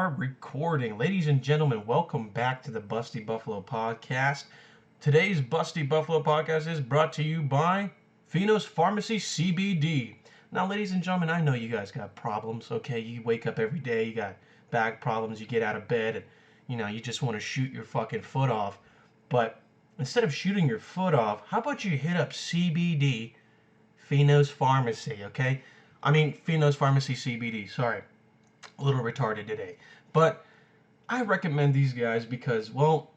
are recording. Ladies and gentlemen, welcome back to the BustyBuffalo podcast. Today's BustyBuffalo podcast is brought to you by Finos Pharmacy CBD. Now, ladies and gentlemen, I know you guys got problems, okay? You wake up every day, you got back problems, you get out of bed, and, you just want to shoot your fucking foot off. But instead of shooting your foot off, how about you hit up CBD, Finos Pharmacy, okay? Finos Pharmacy CBD, sorry. A little retarded today. But I recommend these guys because, well,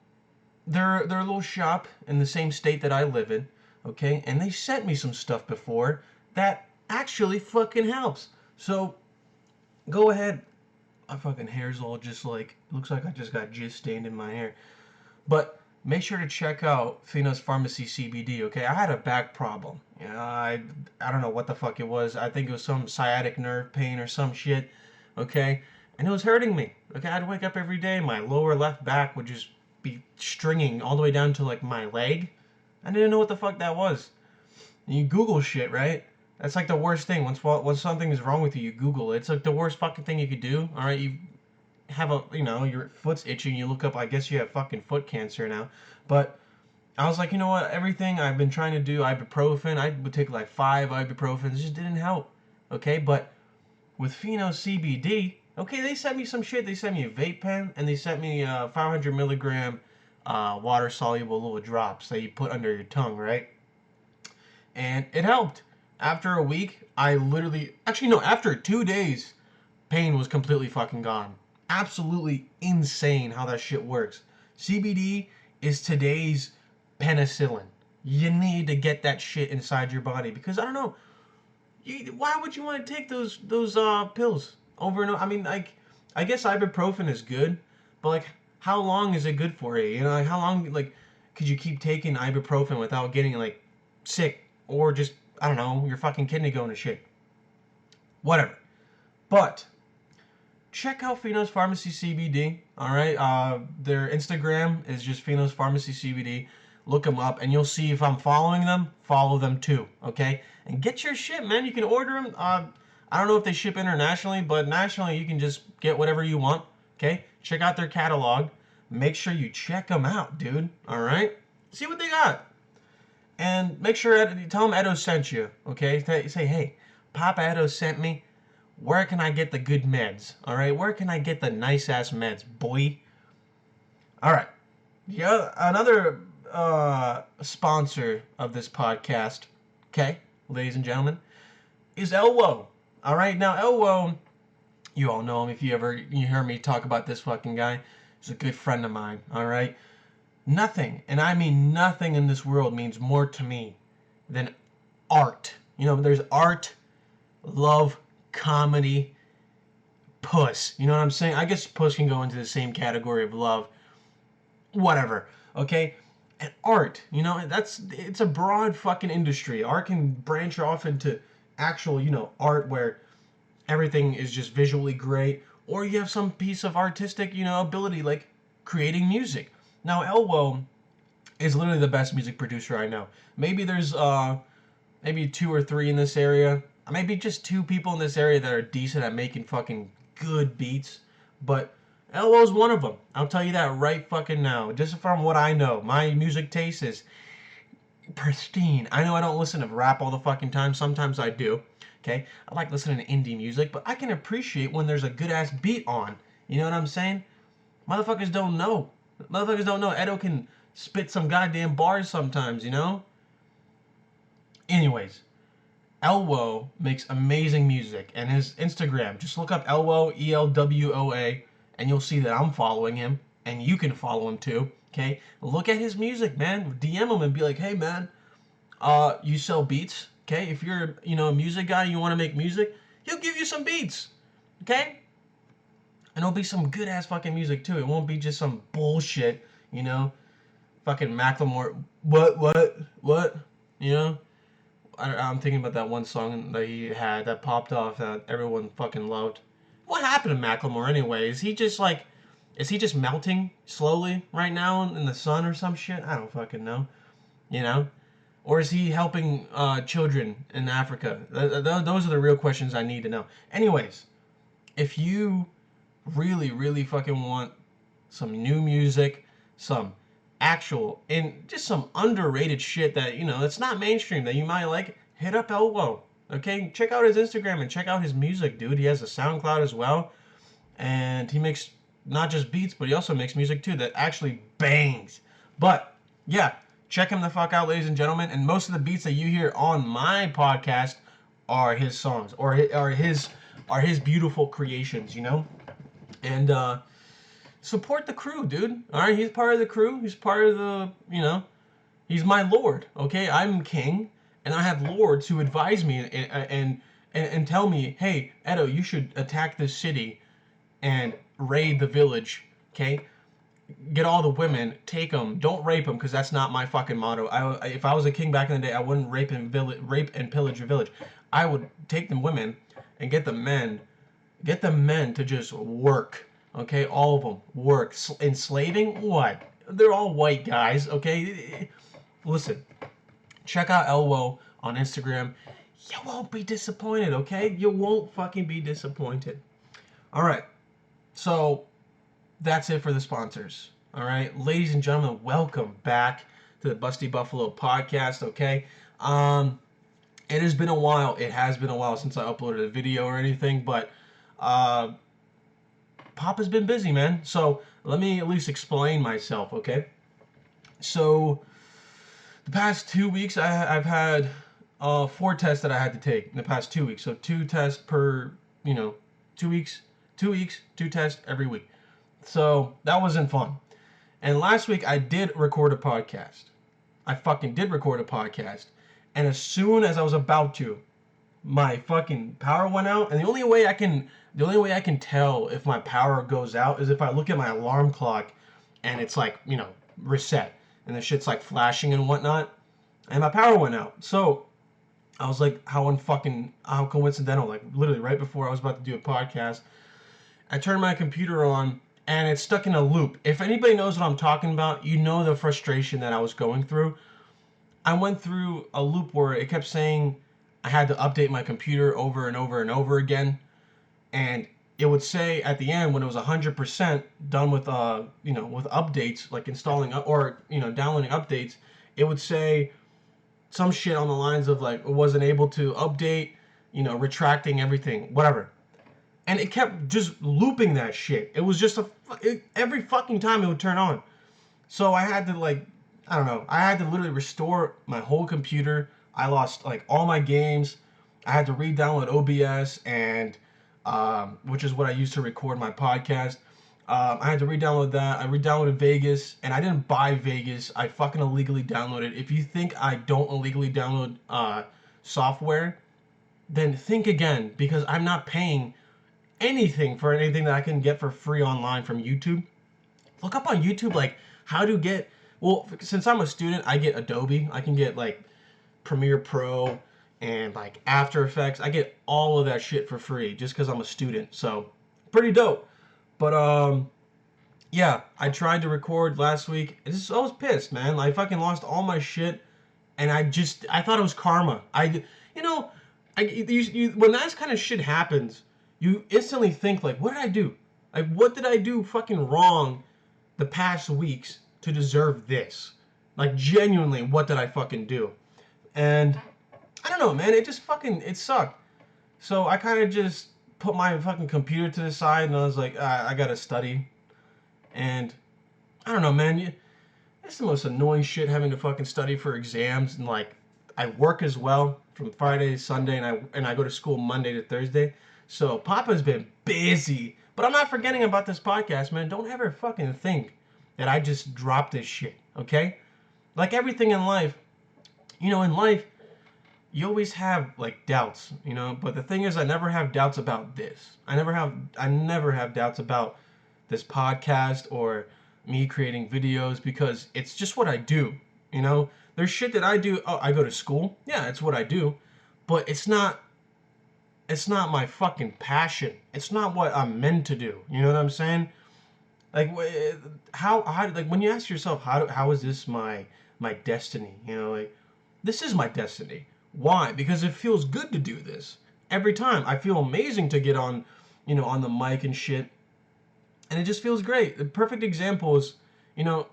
they're a little shop in the same state that I live in, okay? And they sent me some stuff before that actually fucking helps. So, go ahead. My fucking hair's all just like, looks like I just got jizz stained in my hair. But make sure to check out Finos Pharmacy CBD, okay? I had a back problem. I don't know what the fuck it was. I think it was some sciatic nerve pain or some shit, okay? And it was hurting me, okay? I'd wake up every day, my lower left back would just be stringing all the way down to, like, my leg. I didn't know what the fuck that was. And you Google shit, right? That's, like, the worst thing. Once something is wrong with you, you Google it. It's, like, the worst fucking thing you could do, all right? You have your foot's itching, you look up, I guess you have fucking foot cancer now. But I was like, you know what, everything I've been trying to do, ibuprofen, I would take like 5 ibuprofens, it just didn't help, okay? But with Finos CBD, okay, they sent me some shit. They sent me a vape pen, and they sent me 500 milligram water-soluble little drops that you put under your tongue, right? And it helped. After a week, after 2 days, pain was completely fucking gone. Absolutely insane how that shit works. CBD is today's penicillin. You need to get that shit inside your body because I don't know. Why would you want to take those pills over and over? I mean, like, I guess ibuprofen is good, but like, how long is it good for you? You know, like, how long could you keep taking ibuprofen without getting like sick or just, I don't know, your fucking kidney going to shit? Whatever. But check out Finos Pharmacy CBD. All right, their Instagram is just Finos Pharmacy CBD. Look them up, and you'll see if I'm following them. Follow them too, okay? And get your shit, man. You can order them. I don't know if they ship internationally, but nationally you can just get whatever you want. Okay? Check out their catalog. Make sure you check them out, dude. All right? See what they got, and make sure tell them Edo sent you. Okay? Say, hey, Papa Edo sent me. Where can I get the good meds? All right? Where can I get the nice ass meds, boy? All right. Yeah, another sponsor of this podcast, okay, ladies and gentlemen, is Elwo. All right, now Elwo, you all know him if you hear me talk about this fucking guy. He's a good friend of mine. All right, nothing, and I mean nothing in this world means more to me than art. You know, there's art, love, comedy, puss. You know what I'm saying? I guess puss can go into the same category of love. Whatever. Okay. And art, it's a broad fucking industry. Art can branch off into actual, art where everything is just visually great, or you have some piece of artistic, ability like creating music. Now, Elwo is literally the best music producer I know. Maybe there's maybe 2 or 3 in this area. Maybe just 2 people in this area that are decent at making fucking good beats, but Elwo's one of them. I'll tell you that right fucking now. Just from what I know, my music taste is pristine. I know I don't listen to rap all the fucking time. Sometimes I do. Okay? I like listening to indie music, but I can appreciate when there's a good-ass beat on. You know what I'm saying? Motherfuckers don't know. Motherfuckers don't know. Edo can spit some goddamn bars sometimes, Anyways, Elwo makes amazing music, and his Instagram, just look up Elwo, ELWOA, and you'll see that I'm following him, and you can follow him too, okay? Look at his music, man. DM him and be like, hey, man, you sell beats, okay? If you're, a music guy, you want to make music, he'll give you some beats, okay? And it'll be some good-ass fucking music, too. It won't be just some bullshit, fucking Macklemore, what, I'm thinking about that one song that he had that popped off that everyone fucking loved. What happened to Macklemore anyway? Is he just melting slowly right now in the sun or some shit? I don't fucking know. Or is he helping children in Africa? Those are the real questions I need to know. Anyways, if you really fucking want some new music, some actual, and just some underrated shit that, it's not mainstream that you might like, hit up Elwo. Okay? Check out his Instagram and check out his music, dude. He has a SoundCloud as well. And he makes not just beats, but he also makes music too that actually bangs. But yeah, check him the fuck out, ladies and gentlemen. And most of the beats that you hear on my podcast are his songs, or his beautiful creations, And support the crew, dude. All right, he's part of the crew. He's part of he's my lord. Okay, I'm king, and I have lords who advise me and tell me, hey, Edo, you should attack this city and raid the village. Okay, get all the women, take them, don't rape them, because that's not my fucking motto. If I was a king back in the day, I wouldn't rape and pillage a village. I would take the women and get the men to just work. Okay, all of them work. Enslaving? What? They're all white guys. Okay, listen. Check out Elwo on Instagram. You won't be disappointed. Okay, you won't fucking be disappointed. All right. So that's it for the sponsors. All right, ladies and gentlemen, welcome back to the BustyBuffalo podcast. Okay, it has been a while. It has been a while since I uploaded a video or anything, but Papa's been busy, man. So let me at least explain myself. Okay, so the past 2 weeks, I've had 4 tests that I had to take in the past 2 weeks. So 2 tests per 2 weeks. 2 weeks, 2 tests every week. So that wasn't fun. And last week I did record a podcast. I fucking did record a podcast. And as soon as I was about to, my fucking power went out. And the only way I can tell if my power goes out is if I look at my alarm clock and it's like, reset. And the shit's like flashing and whatnot. And my power went out. So I was like, how coincidental. Like literally right before I was about to do a podcast, I turned my computer on and it's stuck in a loop. If anybody knows what I'm talking about, you know the frustration that I was going through. I went through a loop where it kept saying I had to update my computer over and over and over again. And it would say at the end when it was 100% done with with updates, like installing or downloading updates, it would say some shit on the lines of like it wasn't able to update, retracting everything, whatever. And it kept just looping that shit. It was just every fucking time it would turn on. So I had to I had to literally restore my whole computer. I lost like all my games. I had to re-download OBS and which is what I use to record my podcast. I had to re-download that. I re-downloaded Vegas, and I didn't buy Vegas. I fucking illegally downloaded. If you think I don't illegally download software, then think again, because I'm not paying anything for anything that I can get for free online from YouTube. Look up on YouTube like how to get, well, since I'm a student, I get Adobe. I can get like Premiere Pro and like After Effects. I get all of that shit for free just because I'm a student. So pretty dope. But yeah, I tried to record last week. I was pissed, man. I fucking lost all my shit, and I thought it was karma. When that kind of shit happens, you instantly think like, what did I do? Like, what did I do fucking wrong the past weeks to deserve this? Like, genuinely, what did I fucking do? And I don't know, man. It sucked. So I kind of just put my fucking computer to the side, and I was like, I gotta study. And I don't know, man. It's the most annoying shit having to fucking study for exams, and like I work as well from Friday to Sunday, and I go to school Monday to Thursday. So Papa's been busy, but I'm not forgetting about this podcast, man. Don't ever fucking think that I just dropped this shit, okay? Like everything in life, you you always have like doubts, but the thing is, I never have doubts about this. I never have doubts about this podcast or me creating videos, because it's just what I do, There's shit that I do. Oh, I go to school. Yeah, it's what I do, but it's not my fucking passion. It's not what I'm meant to do. You know what I'm saying? Like how like when you ask yourself how is this my destiny? Like this is my destiny. Why? Because it feels good to do this every time. I feel amazing to get on, on the mic and shit, and it just feels great. The perfect example is, you know,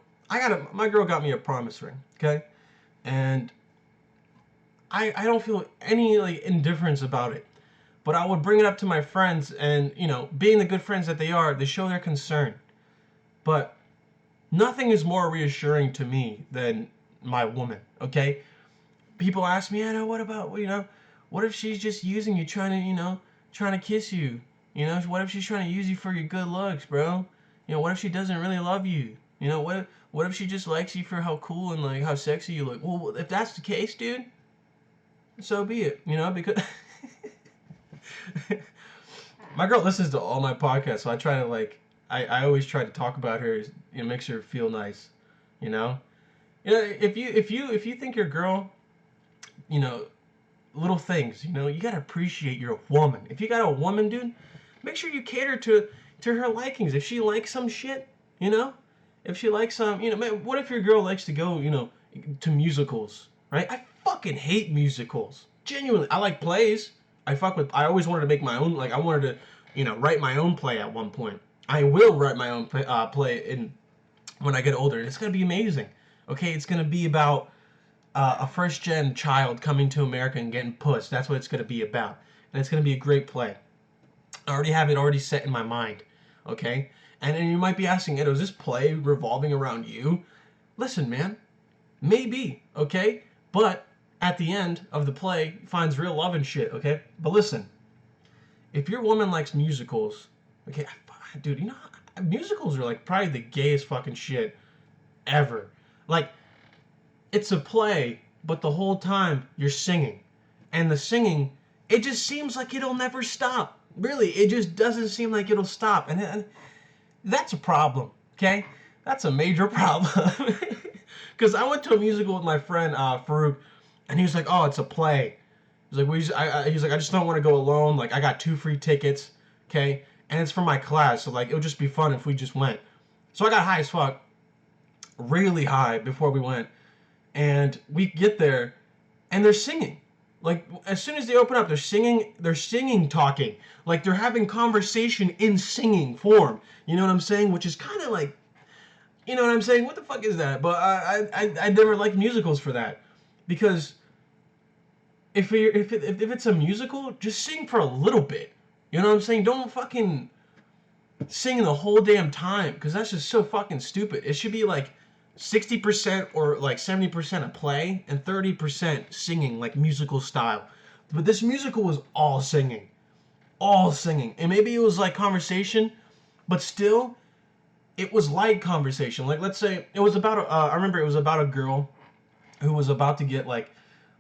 my girl got me a promise ring, okay, and I don't feel any like indifference about it. But I would bring it up to my friends, and you know, being the good friends that they are, they show their concern. But nothing is more reassuring to me than my woman. Okay, people ask me, what about, what if she's just using you, trying to, trying to kiss you? What if she's trying to use you for your good looks, bro? What if she doesn't really love you? What if she just likes you for how cool and like how sexy you look? Well, if that's the case, dude, so be it. Because my girl listens to all my podcasts, so I try to like, I always try to talk about her. Makes her feel nice. You know, if you think your girl, you know, little things, you gotta appreciate your woman. If you got a woman, dude, make sure you cater to her likings. If she likes some shit, if she likes some, man, what if your girl likes to go, to musicals, right? I fucking hate musicals. Genuinely, I like plays. I always wanted to make my own, like I wanted to, write my own play at one point. I will write my own play when I get older. It's gonna be amazing. Okay, it's gonna be about a first-gen child coming to America and getting puss. That's what it's gonna be about, and it's gonna be a great play. I already have it set in my mind. Okay, and then you might be asking, Edo, is this play revolving around you? Listen, man, maybe, okay, but at the end of the play finds real love and shit, okay? But listen, if your woman likes musicals, okay, dude, musicals are like probably the gayest fucking shit ever. Like, it's a play, but the whole time you're singing. And the singing, it just seems like it'll never stop. Really, it just doesn't seem like it'll stop. And that's a problem, okay? That's a major problem. Because I went to a musical with my friend, Farouk, and he was like, "Oh, it's a play." He's like, he's like, "I just don't want to go alone. Like, I got 2 free tickets, okay? And it's for my class, so like, it would just be fun if we just went." So I got high as fuck, really high before we went, and we get there, and they're singing. Like, as soon as they open up, they're singing, talking, like they're having conversation in singing form. You know what I'm saying? Which is kind of like, you know what I'm saying? What the fuck is that? But I never liked musicals for that, because if it's a musical, just sing for a little bit. You know what I'm saying? Don't fucking sing the whole damn time, because that's just so fucking stupid. It should be like 60% or like 70% a play and 30% singing, like musical style. But this musical was all singing. All singing. And maybe it was like conversation, but still, it was like conversation. Like, let's say it was about I remember it was about a girl who was about to get like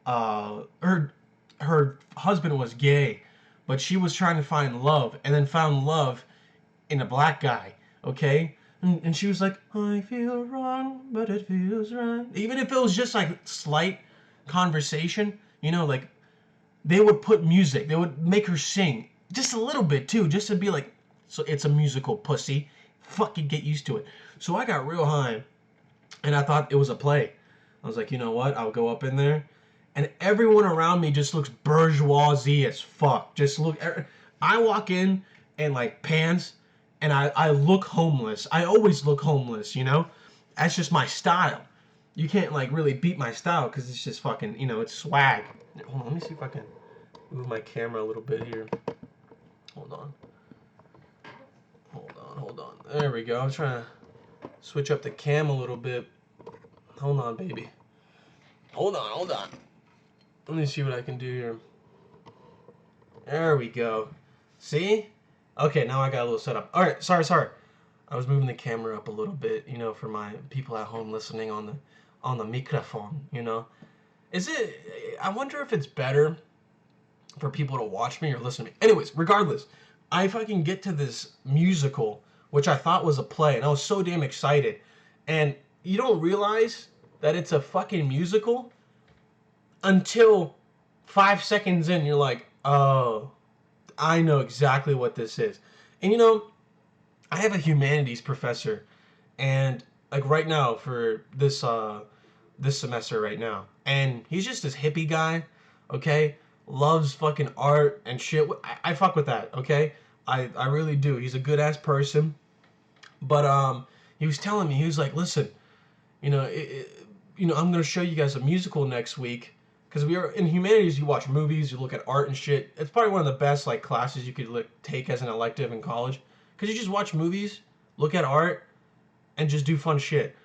her husband was gay, but she was trying to find love, and then found love in a black guy. Okay, and she was like, "I feel wrong, but it feels right." Even if it was just like slight conversation, like they would put music, they would make her sing just a little bit too, just to be like, so it's a musical, pussy. Fucking get used to it. So I got real high, and I thought it was a play. I was like, you know what? I'll go up in there, and everyone around me just looks bourgeoisie as fuck. I walk in like pants, and I look homeless. I always look homeless, That's just my style. You can't like really beat my style, because it's just fucking, it's swag. Hold on, let me see if I can move my camera a little bit here. Hold on. There we go. I'm trying to switch up the cam a little bit. Hold on, baby. Hold on. Let me see what I can do here. There we go. See? Okay, now I got a little setup. Alright, sorry. I was moving the camera up a little bit, for my people at home listening on the microphone, I wonder if it's better for people to watch me or listen to me. Anyways, regardless, I fucking get to this musical, which I thought was a play, and I was so damn excited. And you don't realize that it's a fucking musical until 5 seconds in, you're like, oh, I know exactly what this is. And I have a humanities professor, and like right now for this semester right now, and he's just this hippie guy, okay? Loves fucking art and shit. I fuck with that, okay? I really do. He's a good ass person. But he was telling me, he was like, listen, you know, I'm gonna show you guys a musical next week. Because we are in humanities, you watch movies, you look at art and shit. It's probably one of the best like classes you could take as an elective in college, because you just watch movies, look at art, and just do fun shit.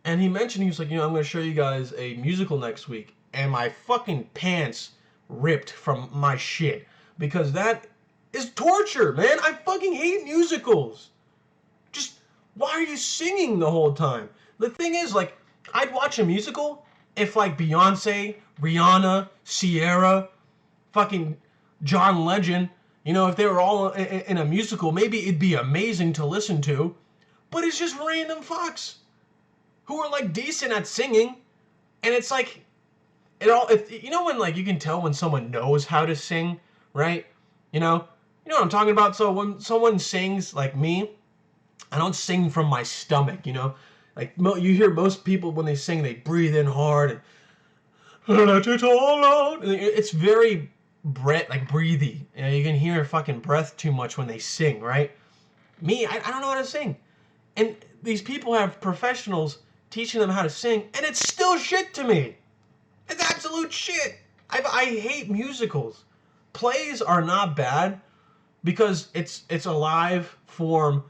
And he mentioned, he was like, I'm gonna show you guys a musical next week, and my fucking pants ripped from my shit, because that is torture, man. I fucking hate musicals. Just, why are you singing the whole time? The thing is, like, I'd watch a musical if, like, Beyonce, Rihanna, Sierra, fucking John Legend, if they were all in a musical, maybe it'd be amazing to listen to. But it's just random fucks who are, like, decent at singing. And it's like, when, like, you can tell when someone knows how to sing, right? You know what I'm talking about? So when someone sings like me, I don't sing from my stomach, Like, you hear most people when they sing, they breathe in hard and let it all out. It's very breathy. You can hear fucking breath too much when they sing, right? Me, I don't know how to sing. And these people have professionals teaching them how to sing, and it's still shit to me. It's absolute shit. I hate musicals. Plays are not bad because it's a live form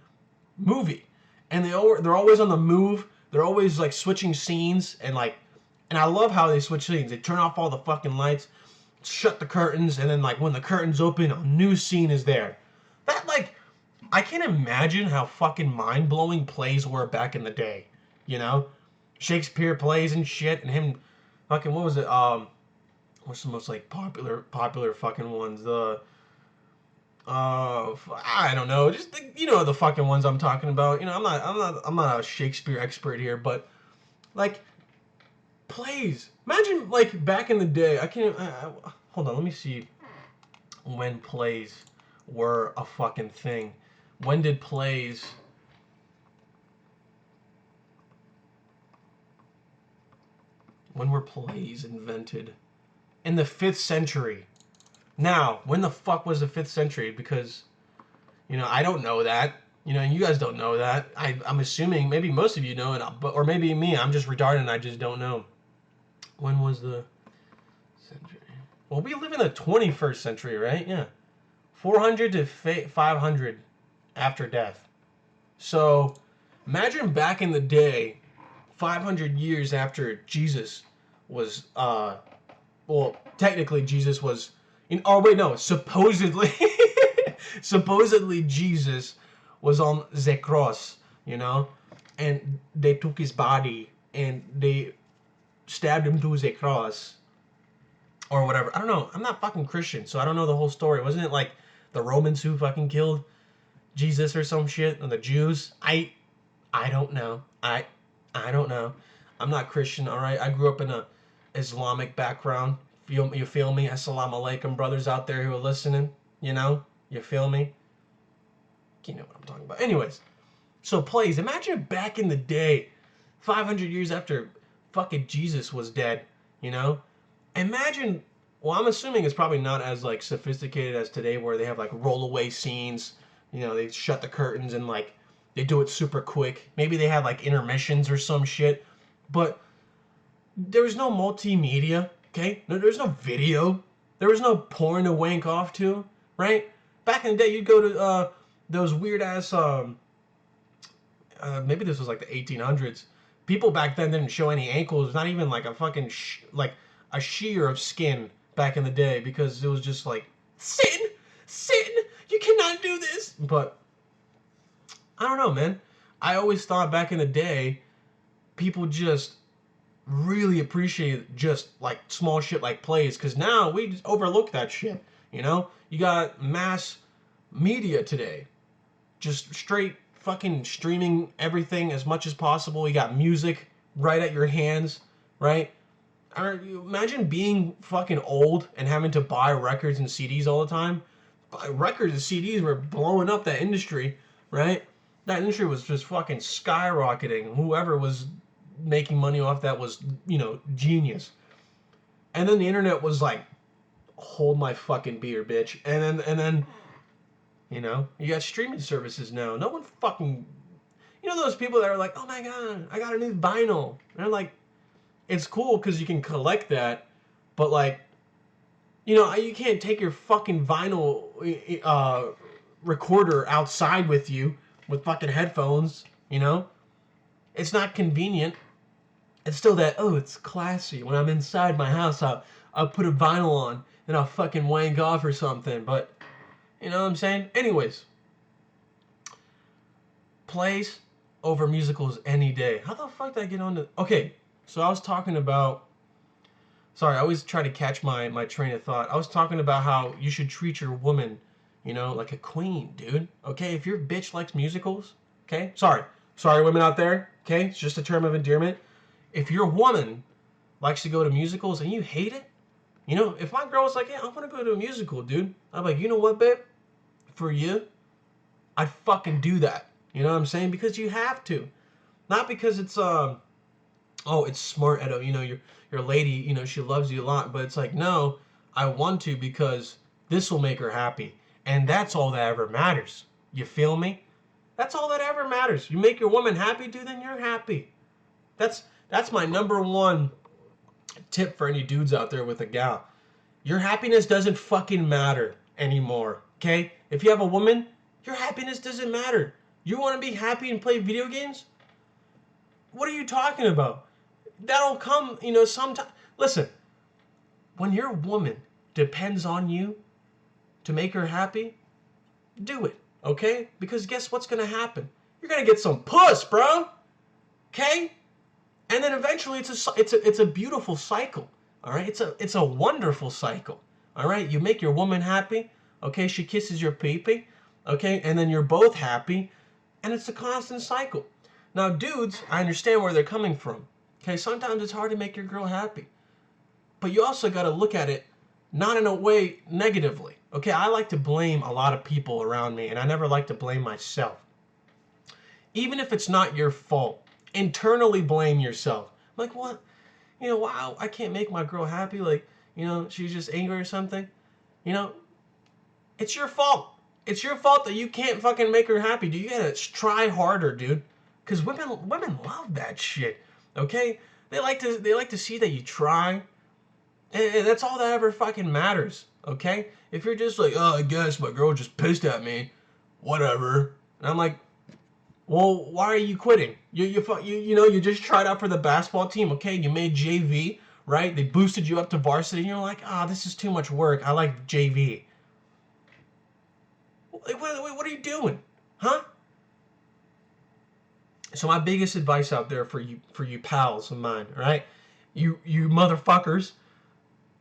movie, and they're always on the move. They're always like switching scenes, and I love how they switch scenes. They turn off all the fucking lights, shut the curtains, and then like when the curtains open, a new scene is there. That I can't imagine how fucking mind blowing plays were back in the day. Shakespeare plays and shit, and him fucking what was it? What's the most like popular fucking ones? I don't know, just the fucking ones I'm talking about. I'm not a Shakespeare expert here, but like plays. Imagine like back in the day. I can't. Hold on, let me see when plays were a fucking thing. When did plays? When were plays invented? In the 5th century. Now, when the fuck was the 5th century? Because, I don't know that. And you guys don't know that. I'm assuming maybe most of you know it, or maybe me. I'm just retarded and I just don't know. When was the century? Well, we live in the 21st century, right? Yeah. 400 to 500 after death. So, imagine back in the day, 500 years after Jesus was, technically Jesus was supposedly supposedly Jesus was on the cross, and they took his body and they stabbed him to the cross or whatever. I don't know. I'm not fucking Christian, so I don't know the whole story. Wasn't it like the Romans who fucking killed Jesus or some shit, and the Jews? I don't know. I don't know. I'm not Christian, all right? I grew up in a Islamic background. You feel me? Assalamu alaikum, brothers out there who are listening. You feel me? You know what I'm talking about. Anyways, so plays. Imagine back in the day, 500 years after fucking Jesus was dead. Imagine. Well, I'm assuming it's probably not as like sophisticated as today, where they have like rollaway scenes. They shut the curtains and like they do it super quick. Maybe they had like intermissions or some shit, but there was no multimedia. Okay, there's no video. There was no porn to wank off to, right? Back in the day, you'd go to those weird ass. Maybe this was like the 1800s. People back then didn't show any ankles. Not even like a fucking like a shear of skin back in the day, because it was just like sin. You cannot do this. But I don't know, man. I always thought back in the day, people just really appreciate just like small shit like plays, because now we just overlook that shit. You got mass media today, just straight fucking streaming everything as much as possible. You got music right at your hands, right? Imagine being fucking old and having to buy records and CDs all the time. Records and CDs were blowing up that industry, right? That industry was just fucking skyrocketing. Whoever was making money off that was, genius. And then the internet was like, hold my fucking beer, bitch. And then you got streaming services now. No one fucking You know those people that are like, oh my god, I got a new vinyl. And they're like, it's cool because you can collect that, but like, you know, you can't take your fucking vinyl recorder outside with you with fucking headphones, you know? It's not convenient. It's still that, oh, it's classy. When I'm inside my house, I'll put a vinyl on and I'll fucking wank off or something. But, you know what I'm saying? Anyways, plays over musicals any day. How the fuck did I get on to... Okay, so I was talking about... Sorry, I always try to catch my train of thought. I was talking about how you should treat your woman, you know, like a queen, dude. Okay, if your bitch likes musicals, okay? Sorry, women out there, okay? It's just a term of endearment. If your woman likes to go to musicals and you hate it, you know, if my girl was like, yeah, I want to go to a musical, dude. I'm like, you know what, babe? For you, I'd fucking do that. You know what I'm saying? Because you have to. Not because it's, oh, it's smart, Edo. You know, your lady, you know, she loves you a lot. But it's like, no, I want to because this will make her happy. And that's all that ever matters. You feel me? That's all that ever matters. You make your woman happy, dude, then you're happy. That's my number one tip for any dudes out there with a gal. Your happiness doesn't fucking matter anymore, okay? If you have a woman, your happiness doesn't matter. You want to be happy and play video games? What are you talking about? That'll come, you know, sometime. Listen, when your woman depends on you to make her happy, do it, okay? Because guess what's going to happen? You're going to get some puss, bro, okay? And then eventually it's a beautiful cycle, all right? It's a wonderful cycle, all right? You make your woman happy, okay? She kisses your pee-pee, okay? And then you're both happy, and it's a constant cycle. Now, dudes, I understand where they're coming from, okay? Sometimes it's hard to make your girl happy, but you also got to look at it not in a way negatively, okay? I like to blame a lot of people around me, and I never like to blame myself. Even if it's not your fault, internally blame yourself. Like, what? You know, wow, I can't make my girl happy. Like, you know, she's just angry or something. You know, it's your fault. It's your fault that you can't fucking make her happy, dude. You gotta try harder, dude. Because women love that shit. Okay? They like to see that you try. And that's all that ever fucking matters. Okay? If you're just like, oh, I guess my girl just pissed at me. Whatever. And I'm like, well, why are you quitting? You know, you just tried out for the basketball team, okay? You made JV, right? They boosted you up to varsity, and you're like, this is too much work. I like JV. What are you doing? Huh? So my biggest advice out there for you pals of mine, all right? You motherfuckers,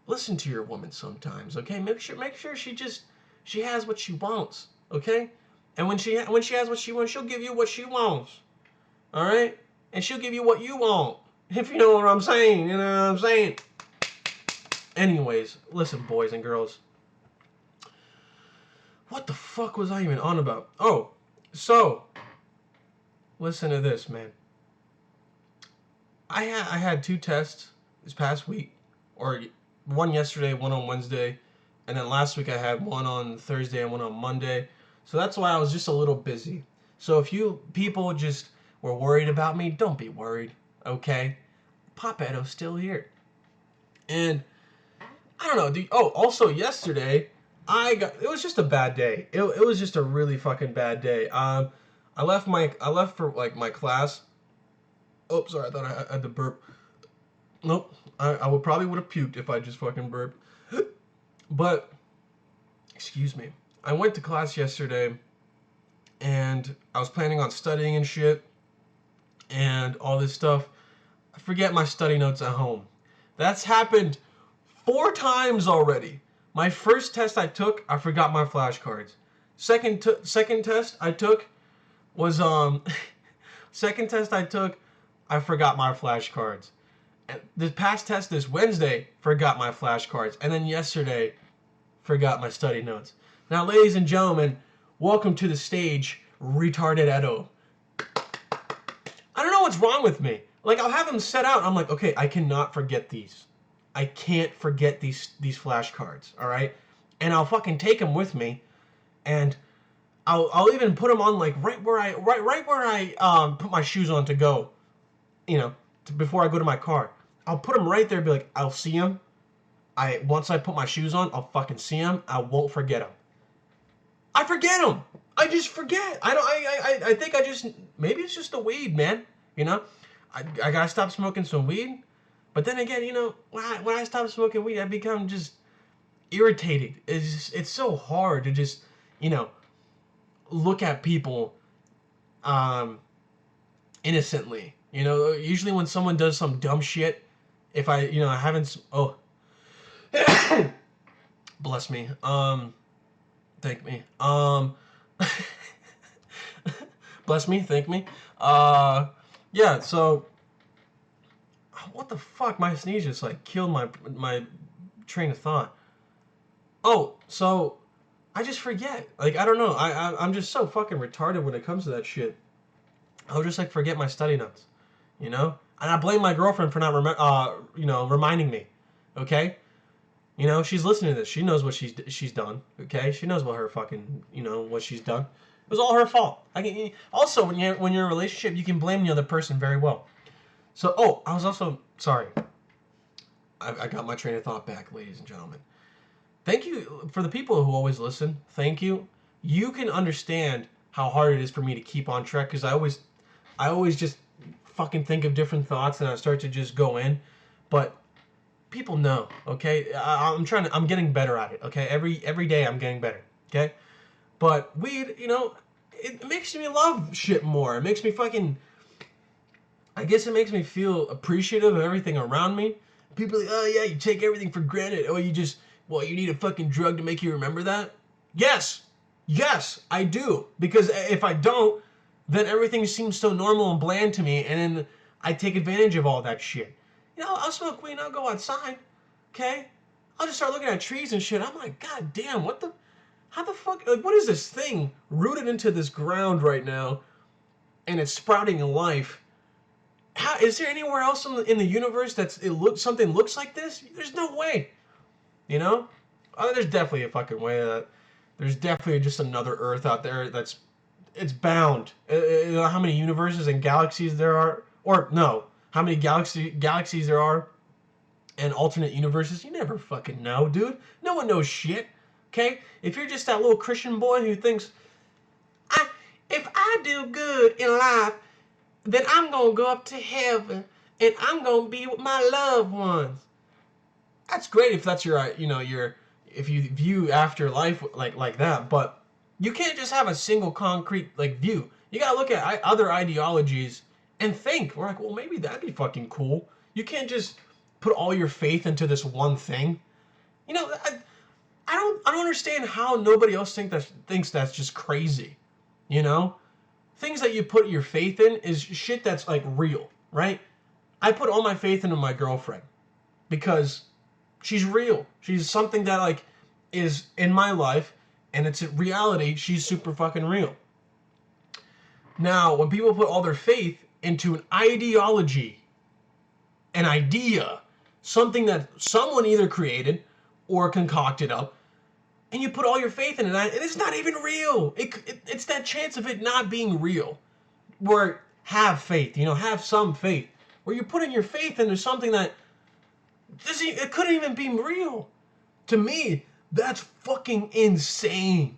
listen to your woman sometimes, okay? Make sure she has what she wants, okay? And when she has what she wants, she'll give you what she wants. All right? And she'll give you what you want. If you know what I'm saying. You know what I'm saying? Anyways, listen, boys and girls. What the fuck was I even on about? Oh, so, listen to this, man. I had 2 tests this past week. Or one yesterday, one on Wednesday. And then last week I had one on Thursday and one on Monday. So that's why I was just a little busy. So if you people just were worried about me, don't be worried, okay? Pop Edo's still here. And I don't know. Also yesterday, it was just a bad day. It was just a really fucking bad day. I left for like my class. Oh, sorry, I thought I had to burp. Nope, I would have puked if I just fucking burped. But, excuse me. I went to class yesterday, and I was planning on studying and shit, and all this stuff. I forget my study notes at home. That's happened 4 times already. My first test I took, I forgot my flashcards. Second test I took was, second test I took, I forgot my flashcards. The past test this Wednesday, forgot my flashcards. And then yesterday, forgot my study notes. Now, ladies and gentlemen, welcome to the stage, retarded Edo. I don't know what's wrong with me. Like, I'll have them set out. I'm like, okay, I cannot forget these. I can't forget these flashcards, all right? And I'll fucking take them with me, and I'll even put them on like right where I put my shoes on to go, before I go to my car. I'll put them right there. Be like, I'll see them. Once I put my shoes on, I'll fucking see them. I won't forget them. I forget them. I just forget. I don't. I think I just maybe it's just the weed, man. You know, I gotta stop smoking some weed. But then again, when I stop smoking weed, I become just irritated. It's so hard to just you know look at people um innocently. Usually when someone does some dumb shit, if I haven't. Oh, bless me. Thank me. Bless me. Thank me. Yeah. So, what the fuck? My sneeze just like killed my train of thought. Oh, so I just forget. Like I don't know. I'm just so fucking retarded when it comes to that shit. I'll just like forget my study notes, and I blame my girlfriend for not reminding me. Okay. She's listening to this. She knows what she's done. Okay, she knows what her fucking what she's done. It was all her fault. Also when you're in a relationship, you can blame the other person very well. So I was also sorry. I got my train of thought back, ladies and gentlemen. Thank you for the people who always listen. Thank you. You can understand how hard it is for me to keep on track because I always just fucking think of different thoughts and I start to just go in, but people know, okay? I'm getting better at it, okay? Every day I'm getting better, okay? But weed, it makes me love shit more. It makes me fucking, I guess it makes me feel appreciative of everything around me. People are like, oh yeah, you take everything for granted. Oh, you need a fucking drug to make you remember that? Yes, I do. Because if I don't, then everything seems so normal and bland to me, and then I take advantage of all that shit. I'll smoke weed and I'll go outside, okay? I'll just start looking at trees and shit. I'm like, God damn, how the fuck, like, what is this thing rooted into this ground right now, and it's sprouting in life? How is there anywhere else in the universe something looks like this? There's no way, there's definitely a fucking way that there's definitely just another Earth out there it's bound. How many universes and galaxies there are, or no, how many galaxies there are and alternate universes, you never fucking know, dude. No one knows shit. Okay? If you're just that little Christian boy who thinks, if I do good in life, then I'm gonna go up to heaven and I'm gonna be with my loved ones. That's great if that's if you view afterlife like that, but you can't just have a single concrete like view. You gotta look at other ideologies and think. We're like, well, maybe that'd be fucking cool. You can't just put all your faith into this one thing. I don't understand how nobody else thinks that's just crazy. Things that you put your faith in is shit that's like real, right? I put all my faith into my girlfriend because she's real. She's something that like is in my life, and it's a reality. She's super fucking real. Now, when people put all their faith into an ideology, an idea, something that someone either created or concocted up, and you put all your faith in it, and it's not even real. It's that chance of it not being real. Where have faith, have some faith. Where you're putting your faith into something that it couldn't even be real. To me, that's fucking insane.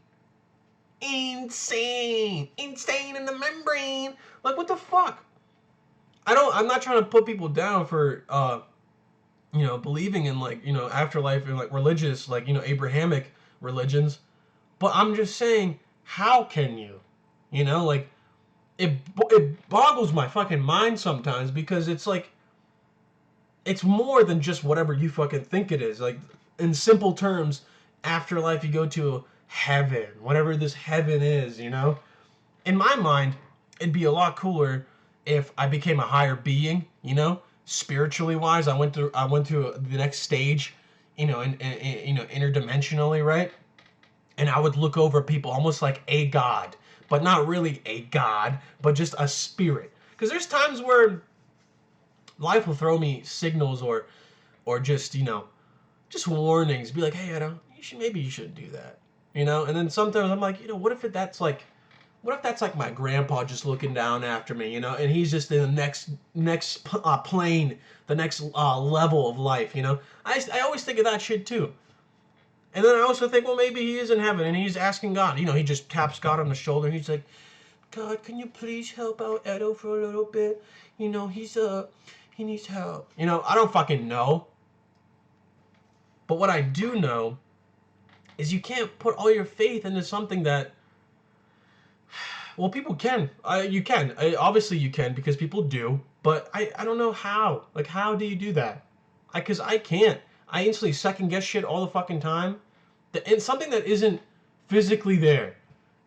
Insane in the membrane. Like, what the fuck? I'm not trying to put people down for believing in like afterlife and like religious like Abrahamic religions, but I'm just saying, how can you like it boggles my fucking mind sometimes, because it's like it's more than just whatever you fucking think it is. Like, in simple terms, afterlife, you go to heaven, whatever this heaven is. In my mind, it'd be a lot cooler if I became a higher being, spiritually wise. I went to the next stage, interdimensionally, right? And I would look over people almost like a god, but not really a god, but just a spirit. Because there's times where life will throw me signals or just just warnings. Be like, hey, Edo, maybe you shouldn't do that. you know. And then sometimes I'm like, you know, what if that's like my grandpa just looking down after me, you know, and he's just in the next plane, the next level of life, you know. I always think of that shit too. And then I also think, well, maybe he is in heaven and he's asking God. You know, he just taps God on the shoulder and he's like, God, can you please help out Edo for a little bit? You know, he needs help. You know, I don't fucking know. But what I do know is you can't put all your faith into something that, well, people can. You can. Obviously you can because people do. But I don't know how. Like, how do you do that? Because I can't. I instantly second guess shit all the fucking time. And something that isn't physically there.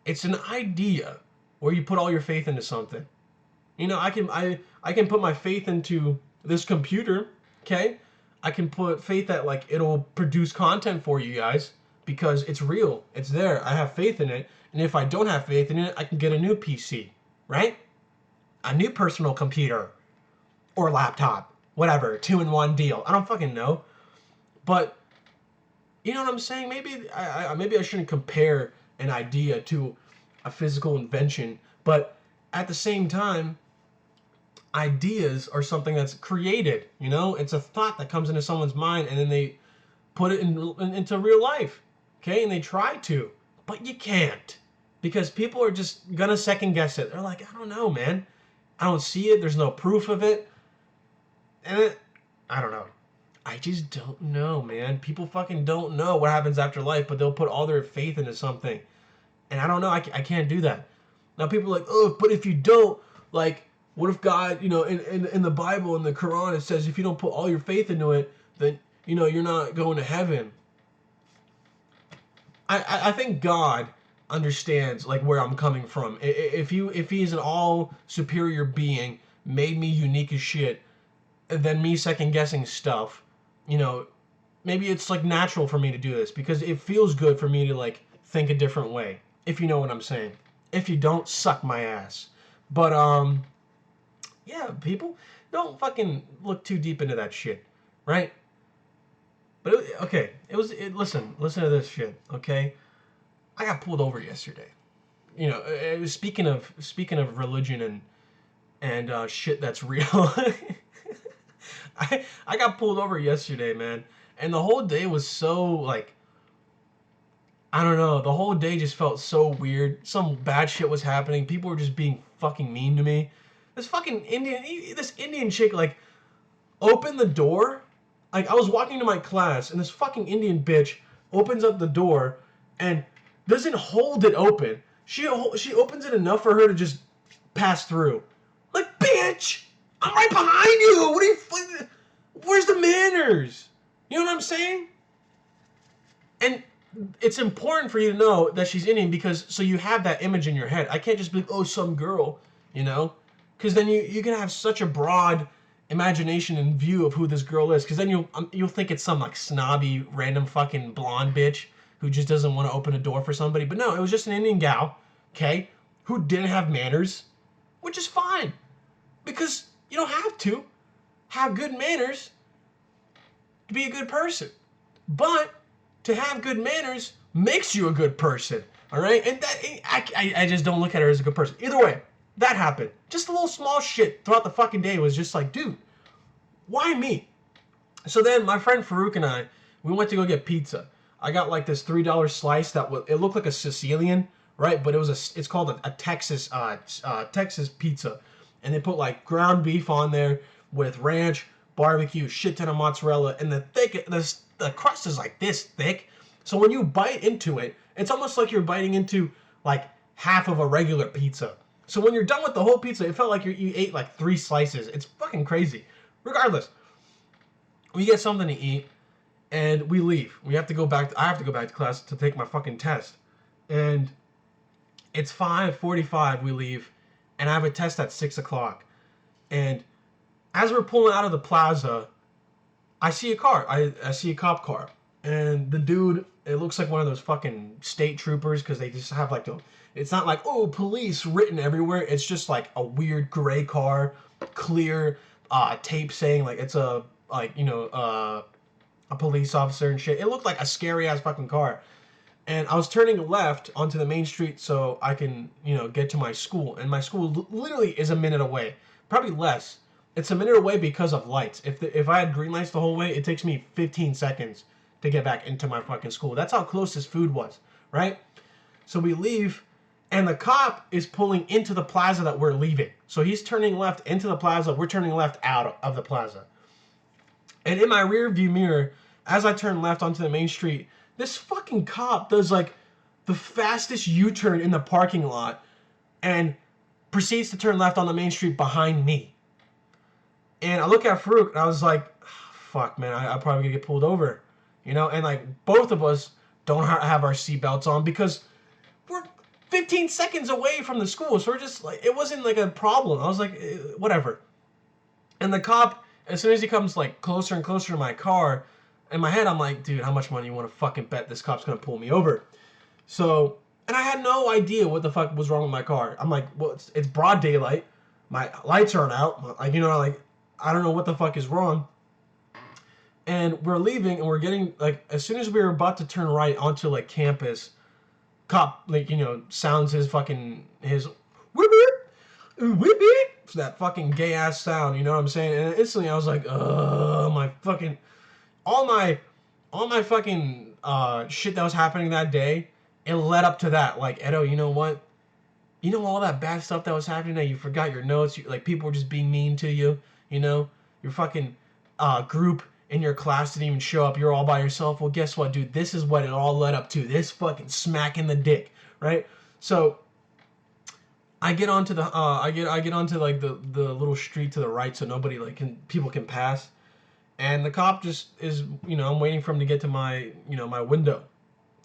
It's an idea where you put all your faith into something. You know, I can put my faith into this computer, okay? I can put faith that like it'll produce content for you guys because it's real. It's there. I have faith in it. And if I don't have faith in it, I can get a new PC, right? A new personal computer or laptop, whatever, 2-in-1 deal. I don't fucking know. But you know what I'm saying? Maybe I shouldn't compare an idea to a physical invention, but at the same time, ideas are something that's created. You know, it's a thought that comes into someone's mind, and then they put it into real life. Okay, and they try to, but you can't because people are just gonna second guess it. They're like, I don't know, man. I don't see it. There's no proof of it, and I don't know. I just don't know, man. People fucking don't know what happens after life, but they'll put all their faith into something. And I don't know. I can't do that. Now, people are like, oh, but if you don't, like, what if God, you know, in the Bible, in the Quran, it says if you don't put all your faith into it, then, you know, you're not going to heaven. I think God understands, like, where I'm coming from. If he is an all superior being, made me unique as shit, then me second guessing stuff, you know, maybe it's like natural for me to do this because it feels good for me to like think a different way. If you know what I'm saying. If you don't, suck my ass. But yeah, people don't fucking look too deep into that shit, right? But okay, listen to this shit, okay? I got pulled over yesterday. You know, speaking of religion and shit that's real. I got pulled over yesterday, man, and the whole day was so like I don't know. The whole day just felt so weird. Some bad shit was happening. People were just being fucking mean to me. This Indian chick like opened the door. Like I was walking to my class, and this fucking Indian bitch opens up the door and doesn't hold it open. She opens it enough for her to just pass through. Like, bitch, I'm right behind you. What are you? Where's the manners? You know what I'm saying? And it's important for you to know that she's Indian because so you have that image in your head. I can't just be like, oh, some girl, you know, because then you're gonna have such a broad imagination and view of who this girl is. Because then you'll think it's some like snobby random fucking blonde bitch who just doesn't want to open a door for somebody. But no, it was just an Indian gal, okay, who didn't have manners, which is fine because you don't have to have good manners to be a good person, but to have good manners makes you a good person, all right? And that I just don't look at her as a good person. Either way, that happened. Just a little small shit throughout the fucking day was just like, dude, why me? So then my friend Farouk and I, we went to go get pizza. I got like this $3 slice it looked like a Sicilian, right? But it's called a Texas Texas pizza, and they put like ground beef on there with ranch, barbecue, shit ton of mozzarella, and the crust is like this thick. So when you bite into it, it's almost like you're biting into like half of a regular pizza. So when you're done with the whole pizza, it felt like you ate like 3 slices. It's fucking crazy. Regardless, we get something to eat and we leave. I have to go back to class to take my fucking test. And it's 5:45 we leave, and I have a test at 6 o'clock. And as we're pulling out of the plaza, I see a car. I see a cop car. And the dude, it looks like one of those fucking state troopers because they just have like it's not like, oh, police written everywhere. It's just like a weird gray car, clear tape saying like it's a police officer and shit. It looked like a scary ass fucking car. And I was turning left onto the main street so I can, get to my school. And my school literally is a minute away, probably less. It's a minute away because of lights. If I had green lights the whole way, it takes me 15 seconds to get back into my fucking school. That's how close this food was, right? So we leave, and the cop is pulling into the plaza that we're leaving. So he's turning left into the plaza. We're turning left out of the plaza. And in my rear view mirror, as I turn left onto the main street, this fucking cop does like the fastest U-turn in the parking lot and proceeds to turn left on the main street behind me. And I look at Farouk and I was like, fuck, man, I'm probably gonna get pulled over. And like both of us don't have our seatbelts on because we're 15 seconds away from the school. So we're just like, it wasn't like a problem. I was like, whatever. And the cop, as soon as he comes like closer and closer to my car, in my head, I'm like, dude, how much money you want to fucking bet this cop's going to pull me over? So, and I had no idea what the fuck was wrong with my car. I'm like, well, it's broad daylight. My lights aren't out. Like, I don't know what the fuck is wrong. And we're leaving, and we're getting, like, as soon as we were about to turn right onto, like, campus, cop, like, sounds his whip-it, that fucking gay-ass sound, you know what I'm saying? And instantly I was like, my fucking... all my fucking shit that was happening that day, it led up to that. Like, Edo, you know what? All that bad stuff that was happening, that you forgot your notes, like people were just being mean to you, your fucking group in your class didn't even show up, you're all by yourself. Well, guess what, dude? This is what it all led up to. This fucking smack in the dick, right? So I get onto the I get onto like the little street to the right so nobody people can pass. And the cop just is, I'm waiting for him to get to my, my window.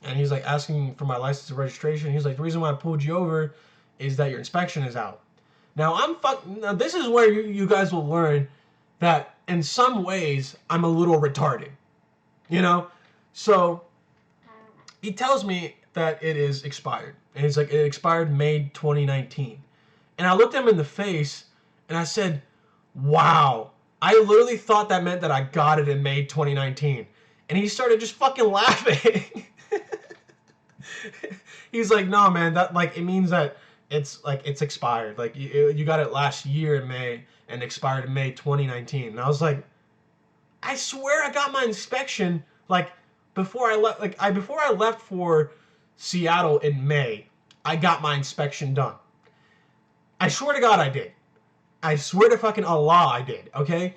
And he's like asking for my license and registration. He's like, the reason why I pulled you over is that your inspection is out. Now now this is where you guys will learn that in some ways I'm a little retarded. So he tells me that it is expired. And he's like, it expired May 2019. And I looked him in the face and I said, wow. I literally thought that meant that I got it in May 2019. And he started just fucking laughing. He's like, no, man, that like, it means that it's expired. Like you got it last year in May and expired in May 2019. And I was like, I swear I got my inspection like before I left. Before I left for Seattle in May, I got my inspection done. I swear to God I did. I swear to fucking Allah I did, okay?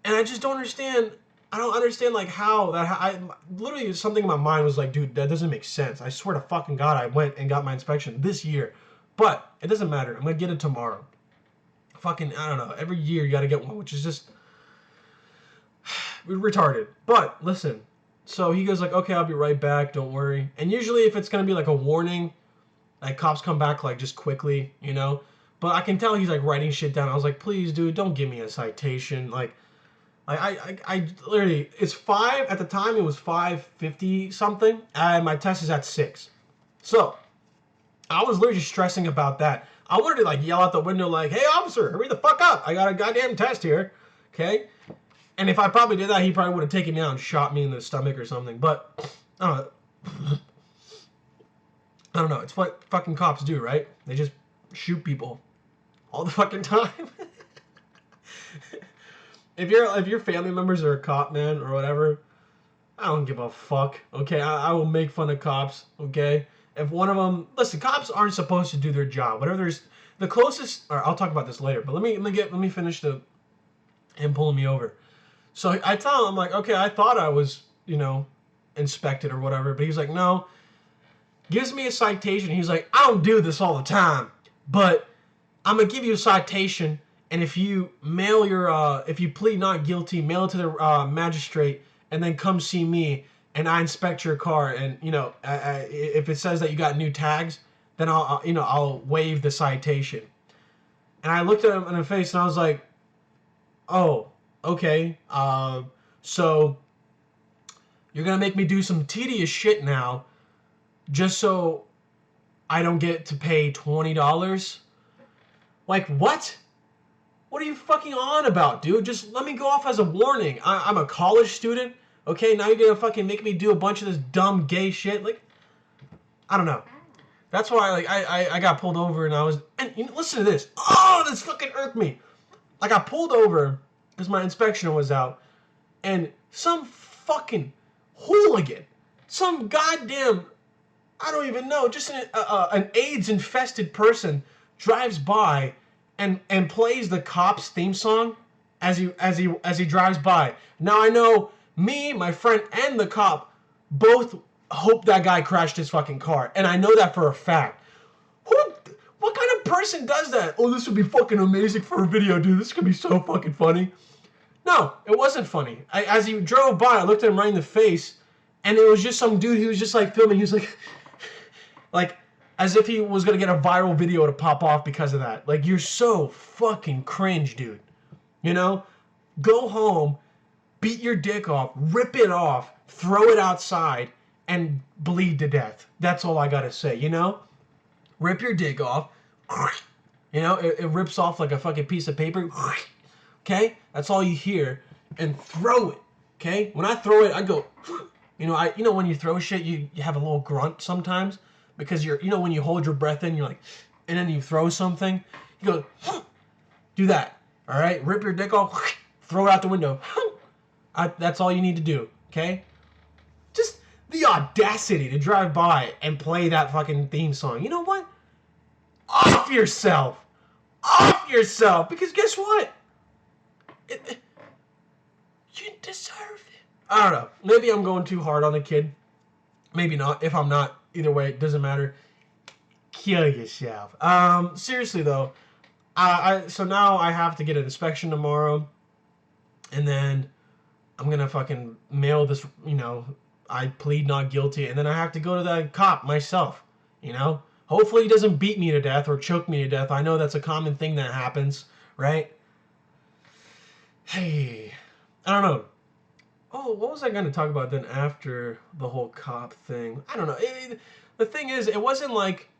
And I just don't understand. I don't understand like how that. I literally something in my mind was like, dude, that doesn't make sense. I swear to fucking God I went and got my inspection this year, but it doesn't matter. I'm gonna get it tomorrow. Fucking, I don't know. Every year you gotta get one, which is just retarded. But listen, so he goes like, okay, I'll be right back. Don't worry. And usually if it's gonna be like a warning, like cops come back like just quickly, But I can tell he's like writing shit down. I was like, please, dude, don't give me a citation. Like I literally, it's 5, at the time it was 5:50 something, and my test is at 6. So, I was literally just stressing about that. I wanted to like yell out the window like, hey officer, hurry the fuck up. I got a goddamn test here, okay? And if I probably did that, he probably would have taken me out and shot me in the stomach or something. But, I don't know. It's what fucking cops do, right? They just shoot people all the fucking time. If your family members are a cop, man, or whatever, I don't give a fuck. Okay, I will make fun of cops. Okay, if one of them, listen, cops aren't supposed to do their job. Whatever there's the closest. Or I'll talk about this later. But let me finish him pulling me over. So I tell him, I'm like, okay, I thought I was inspected or whatever, but he's like, no. Gives me a citation. He's like, I don't do this all the time, but I'm gonna give you a citation, and if you if you plead not guilty, mail it to the magistrate, and then come see me, and I inspect your car, and if it says that you got new tags, then I'll waive the citation. And I looked at him in the face, and I was like, oh, okay, so you're gonna make me do some tedious shit now, just so I don't get to pay $20? Like, what? What are you fucking on about, dude? Just let me go off as a warning. I'm a college student, okay? Now you're gonna fucking make me do a bunch of this dumb gay shit? Like, I don't know. That's why like I got pulled over and listen to this. Oh, this fucking irked me. I got pulled over because my inspection was out, and some fucking hooligan, some goddamn, I don't even know, just an AIDS infested person drives by and plays the Cops theme song as he drives by. Now I know me, my friend, and the cop both hope that guy crashed his fucking car, and I know that for a fact. What kind of person does that? Oh, this would be fucking amazing for a video, dude. This could be so fucking funny. No, it wasn't funny. As he drove by, I looked at him right in the face, and it was just some dude who was just like filming. He was like, as if he was gonna get a viral video to pop off because of that. Like, you're so fucking cringe, dude. You know? Go home, beat your dick off, rip it off, throw it outside, and bleed to death. That's all I gotta say, you know? Rip your dick off. You know, it rips off like a fucking piece of paper. Okay? That's all you hear. And throw it. Okay? When I throw it, I go, you know when you throw shit, you have a little grunt sometimes. Because when you hold your breath in, you're like, and then you throw something, you go, do that. Alright? Rip your dick off, throw it out the window. That's all you need to do. Okay? Just the audacity to drive by and play that fucking theme song. You know what? Off yourself. Off yourself. Because guess what? You deserve it. I don't know. Maybe I'm going too hard on the kid. Maybe not. If I'm not, either way, it doesn't matter. Kill yourself. Seriously though, so now I have to get an inspection tomorrow, and then I'm gonna fucking mail this. I plead not guilty, and then I have to go to the cop myself. Hopefully he doesn't beat me to death or choke me to death. I know that's a common thing that happens, right? Hey, I don't know. Oh, what was I going to talk about then after the whole cop thing? I don't know. The thing is, it wasn't like,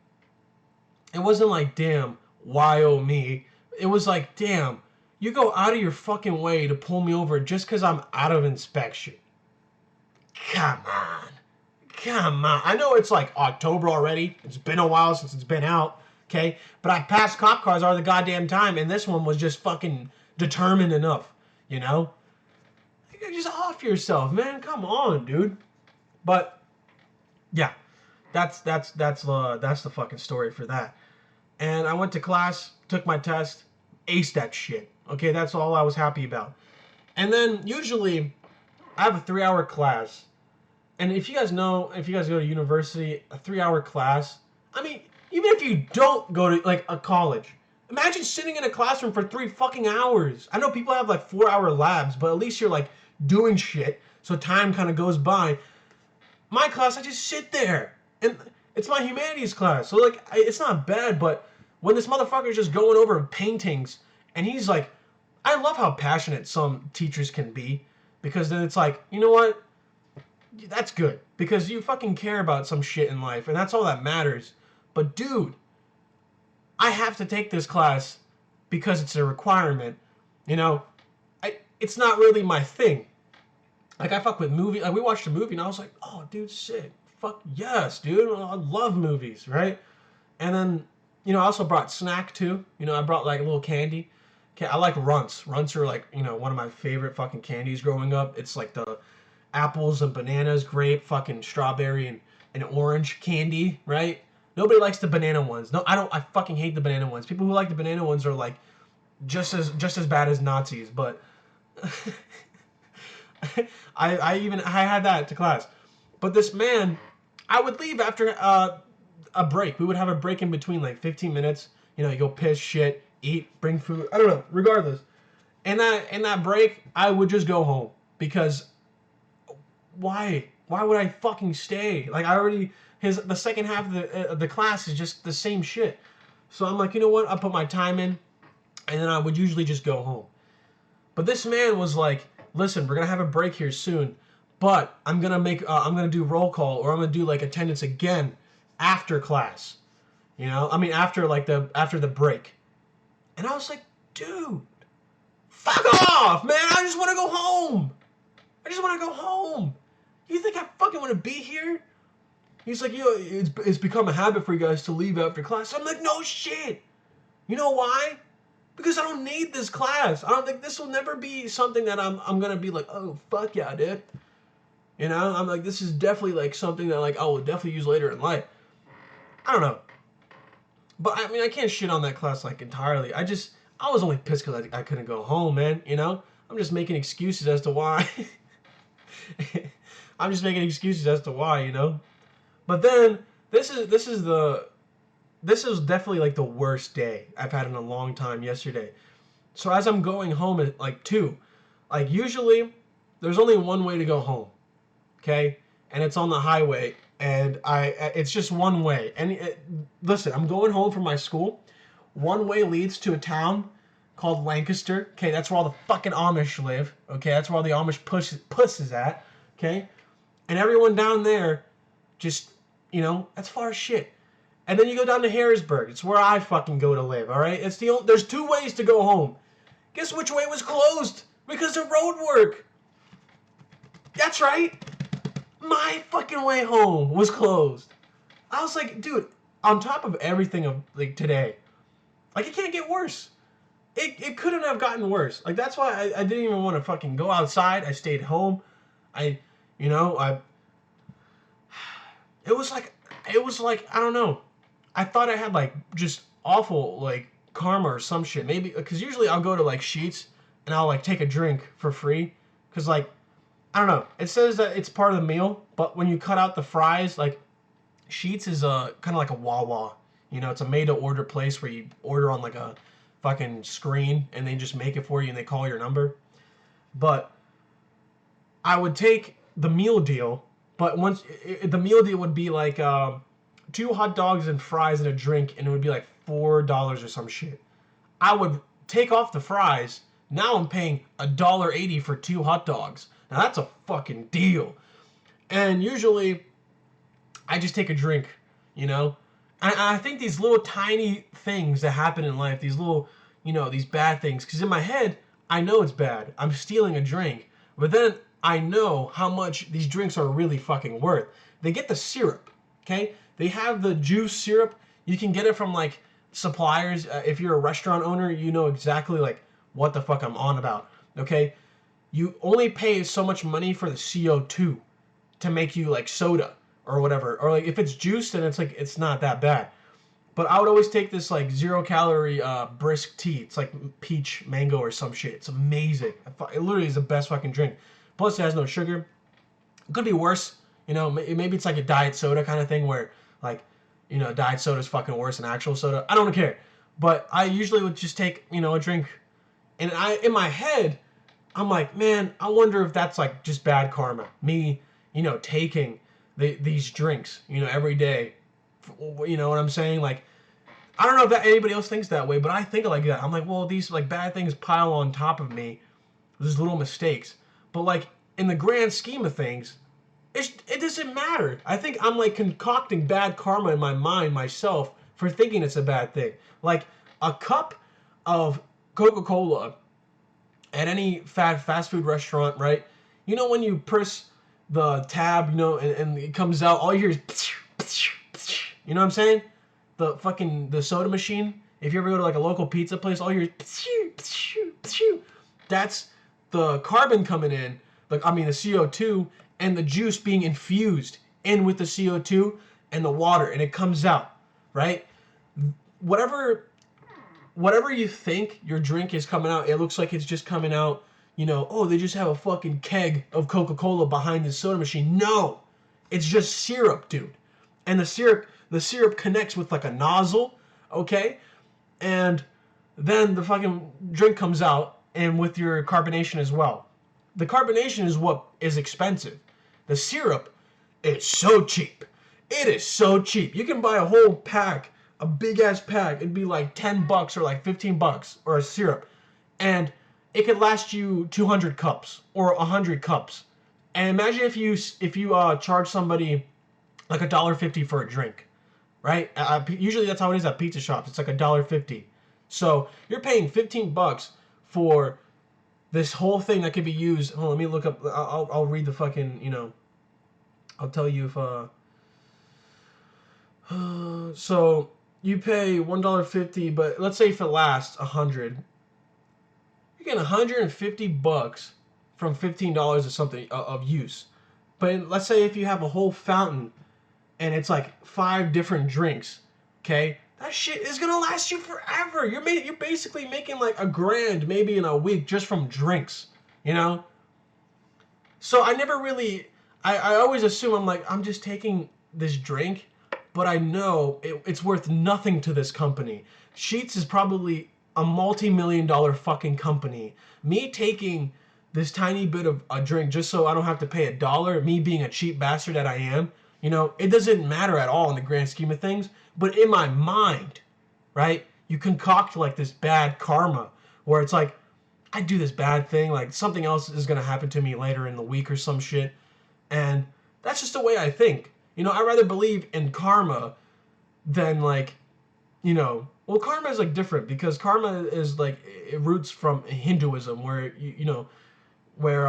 damn, why oh me? It was like, damn, you go out of your fucking way to pull me over just because I'm out of inspection. Come on. Come on. I know it's like October already. It's been a while since it's been out. Okay? But I passed cop cars all the goddamn time, and this one was just fucking determined enough. You know? Just off yourself, man. Come on, dude. But yeah, that's the fucking story for that. And I went to class, took my test, aced that shit. Okay, that's all I was happy about. And then usually I have a 3-hour class. And if you guys go to university, a 3-hour class, I mean, even if you don't go to like a college, imagine sitting in a classroom for 3 fucking hours. I know people have like 4-hour labs, but at least you're like doing shit, so time kind of goes by. My class, I just sit there, and it's my humanities class, so like it's not bad. But when this motherfucker's just going over paintings, and he's like, I love how passionate some teachers can be, because then it's like, you know what? That's good, because you fucking care about some shit in life, and that's all that matters. But dude, I have to take this class because it's a requirement. It's not really my thing. Like, I fuck with movies. Like, we watched a movie, and I was like, oh, dude, sick. Fuck yes, dude. I love movies, right? And then, I also brought snack, too. I brought, like, a little candy. I like Runts. Runts are, like, one of my favorite fucking candies growing up. It's, like, the apples and bananas, grape, fucking strawberry, and orange candy, right? Nobody likes the banana ones. No, I don't. I fucking hate the banana ones. People who like the banana ones are, like, just as bad as Nazis, but... I had that to class. But this man, I would leave after a break. We would have a break in between, like 15 minutes. You go piss, shit, eat, bring food. I don't know. Regardless, in that break, I would just go home, because why would I fucking stay? Like, the second half of the class is just the same shit. So I'm like, you know what? I'll put my time in, and then I would usually just go home. But this man was like, listen, we're gonna have a break here soon, but I'm gonna do roll call, or I'm gonna do like attendance again after class. After the break. And I was like, dude, fuck off, man. I just want to go home. You think I fucking want to be here? He's like, yo, it's become a habit for you guys to leave after class. I'm like, no shit. You know why? Because I don't need this class. I don't think this will never be something that I'm gonna be like, oh fuck yeah, dude. You know, I'm like, this is definitely like something that like I will definitely use later in life. I don't know. But I mean, I can't shit on that class like entirely. I was only pissed because I couldn't go home, man. You know, I'm just making excuses as to why. I'm just making excuses as to why, you know. But then this is definitely like the worst day I've had in a long time yesterday. So as I'm going home at like 2, like usually there's only one way to go home, okay? And it's on the highway, and it's just one way. And listen, I'm going home from my school. One way leads to a town called Lancaster. Okay, that's where all the fucking Amish live. Okay, that's where all the Amish puss is at. Okay, and everyone down there just, you know, that's far as shit. And then you go down to Harrisburg. It's where I fucking go to live. All right, there's 2 ways to go home. Guess which way was closed? Because of road work. That's right. My fucking way home was closed. I was like, dude, on top of everything of like today, like it can't get worse. It couldn't have gotten worse. Like that's why I didn't even want to fucking go outside. I stayed home. I, you know, it was like I don't know. I thought I had like just awful like karma or some shit. Maybe because usually I'll go to like Sheets and I'll like take a drink for free. Cause like I don't know. It says that it's part of the meal, but when you cut out the fries, like Sheets is kind of like a Wawa. You know, it's a made-to-order place where you order on like a fucking screen and they just make it for you and they call your number. But I would take the meal deal, but the meal deal would be like 2 hot dogs and fries and a drink, and it would be like $4 or some shit. I would take off the fries. Now I'm paying $1.80 for 2 hot dogs. Now that's a fucking deal. And usually I just take a drink, you know? I think these little tiny things that happen in life, these little, you know, these bad things, because in my head, I know it's bad. I'm stealing a drink. But then I know how much these drinks are really fucking worth. They get the syrup, okay? They have the juice syrup. You can get it from, like, suppliers. If you're a restaurant owner, you know exactly, like, what the fuck I'm on about, okay? You only pay so much money for the CO2 to make you, like, soda or whatever. Or like if it's juice, then it's like it's not that bad. But I would always take this like 0-calorie brisk tea. It's like peach mango or some shit. It's amazing. It literally is the best fucking drink. Plus it has no sugar. It could be worse. You know, maybe it's like a diet soda kind of thing where like, you know, diet soda is fucking worse than actual soda. I don't care. But I usually would just take, you know, a drink. And in my head, I'm like, man, I wonder if that's like just bad karma. Me, you know, taking these drinks, you know, every day. You know what I'm saying? Like, I don't know if anybody else thinks that way, but I think like that. I'm like, well, these like bad things pile on top of me. These little mistakes. But like in the grand scheme of things, it doesn't matter. I think I'm like concocting bad karma in my mind myself for thinking it's a bad thing. Like a cup of Coca-Cola at any fast food restaurant, right? You know when you press the tab, you know, and it comes out, all you hear is, you know what I'm saying? The soda machine. If you ever go to like a local pizza place, all you hear is, that's the carbon coming in, like I mean the CO2 and the juice being infused in with the CO2 and the water, and it comes out, right? Whatever you think your drink is coming out, it looks like it's just coming out, you know, oh, they just have a fucking keg of Coca-Cola behind the soda machine. No, it's just syrup, dude. And the syrup connects with like a nozzle, okay? And then the fucking drink comes out, and with your carbonation as well. The carbonation is what is expensive. The syrup is so cheap. It is so cheap. You can buy a whole pack, a big ass pack. It'd be like $10 or like $15 or a syrup. And it could last you 200 cups or 100 cups. And imagine if you charge somebody like $1.50 for a drink, right? Usually that's how it is at pizza shops. It's like $1.50. So you're paying $15 for this whole thing that could be used. Oh, let me look up. I'll read the fucking, you know, I'll tell you if So you pay $1.50, but let's say if it lasts 100, you're getting $150 from $15 or something of use. But let's say if you have a whole fountain and it's like 5 different drinks, okay? That shit is gonna last you forever. You're basically making like $1,000 maybe in a week just from drinks, you know? So I never really, I always assume I'm just taking this drink, but I know it's worth nothing to this company. Sheetz is probably a multi-million-dollar fucking company. Me taking this tiny bit of a drink just so I don't have to pay $1, me being a cheap bastard that I am, you know, it doesn't matter at all in the grand scheme of things. But in my mind, right, you concoct like this bad karma where it's like, I do this bad thing, like something else is going to happen to me later in the week or some shit. And that's just the way I think. You know, I rather believe in karma than like, you know, well, karma is like different because karma is like, it roots from Hinduism where, you know, where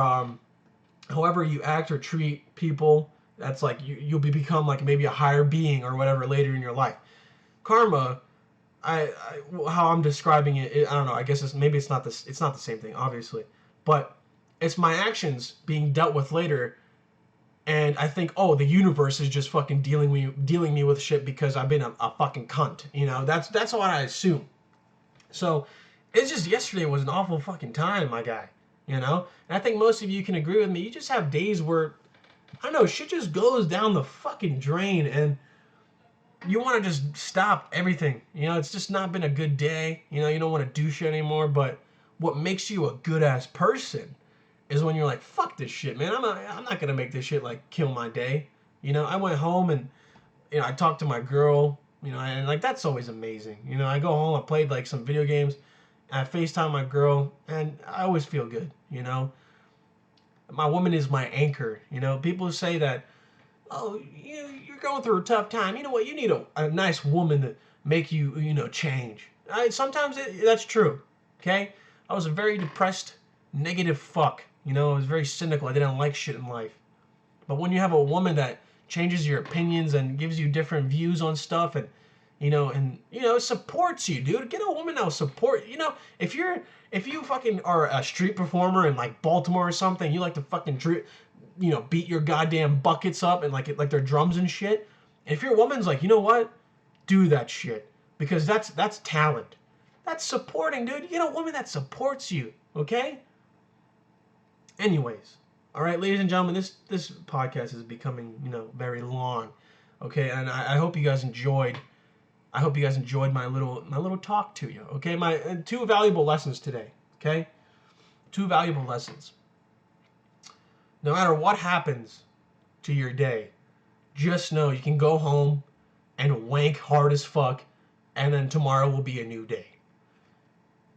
however you act or treat people, that's like you'll become like maybe a higher being or whatever later in your life. Karma, how I'm describing it, I don't know. I guess it's not the same thing, obviously, but it's my actions being dealt with later, and I think, oh, the universe is just fucking dealing me with shit because I've been a fucking cunt. You know, that's what I assume. So it's just yesterday was an awful fucking time, my guy. You know, and I think most of you can agree with me. You just have days where, I don't know, shit just goes down the fucking drain and you want to just stop everything. You know, it's just not been a good day. You know, you don't want to do shit anymore. But what makes you a good ass person is when you're like, fuck this shit, man. I'm not going to make this shit like kill my day. You know, I went home and, you know, I talked to my girl, you know, and like that's always amazing. You know, I go home, I played like some video games. I FaceTime my girl, and I always feel good, you know. My woman is my anchor, you know. People say that, oh, you're going through a tough time. You know what? You need a nice woman to make you, you know, change. Sometimes that's true, okay? I was a very depressed, negative fuck, you know. I was very cynical. I didn't like shit in life. But when you have a woman that changes your opinions and gives you different views on stuff and you know, supports you, dude. Get a woman that will support. You know, if you fucking are a street performer in like Baltimore or something, you like to fucking you know, beat your goddamn buckets up and like their drums and shit. If your woman's like, you know what, do that shit because that's talent. That's supporting, dude. You get a woman that supports you, okay? Anyways, all right, ladies and gentlemen, this podcast is becoming, you know, very long, okay, and I hope you guys enjoyed. I hope you guys enjoyed my little talk to you. Okay, my 2 valuable lessons today. Okay, 2 valuable lessons. No matter what happens to your day, just know you can go home and wank hard as fuck, and then tomorrow will be a new day.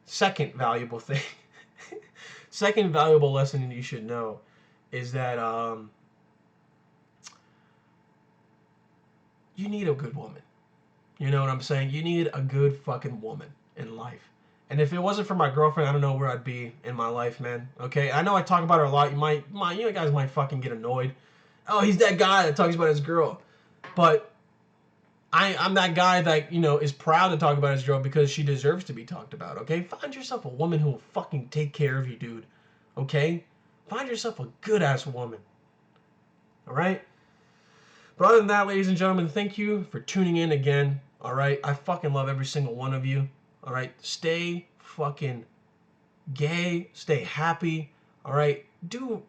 Second valuable thing, second valuable lesson you should know is that you need a good woman. You know what I'm saying? You need a good fucking woman in life. And if it wasn't for my girlfriend, I don't know where I'd be in my life, man. Okay? I know I talk about her a lot. You guys might fucking get annoyed. Oh, he's that guy that talks about his girl. But I'm that guy that, you know, is proud to talk about his girl because she deserves to be talked about, okay? Find yourself a woman who will fucking take care of you, dude. Okay? Find yourself a good-ass woman. All right? But other than that, ladies and gentlemen, thank you for tuning in again. All right? I fucking love every single one of you. All right? Stay fucking gay. Stay happy. All right? Don't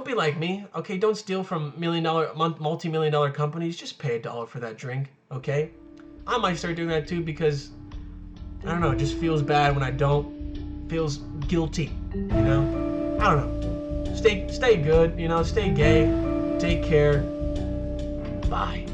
be like me. Okay? Don't steal from multi-million-dollar companies. Just pay $1 for that drink. Okay? I might start doing that too because, I don't know, it just feels bad when I don't. Feels guilty. You know? I don't know. Stay good. You know? Stay gay. Take care. Bye.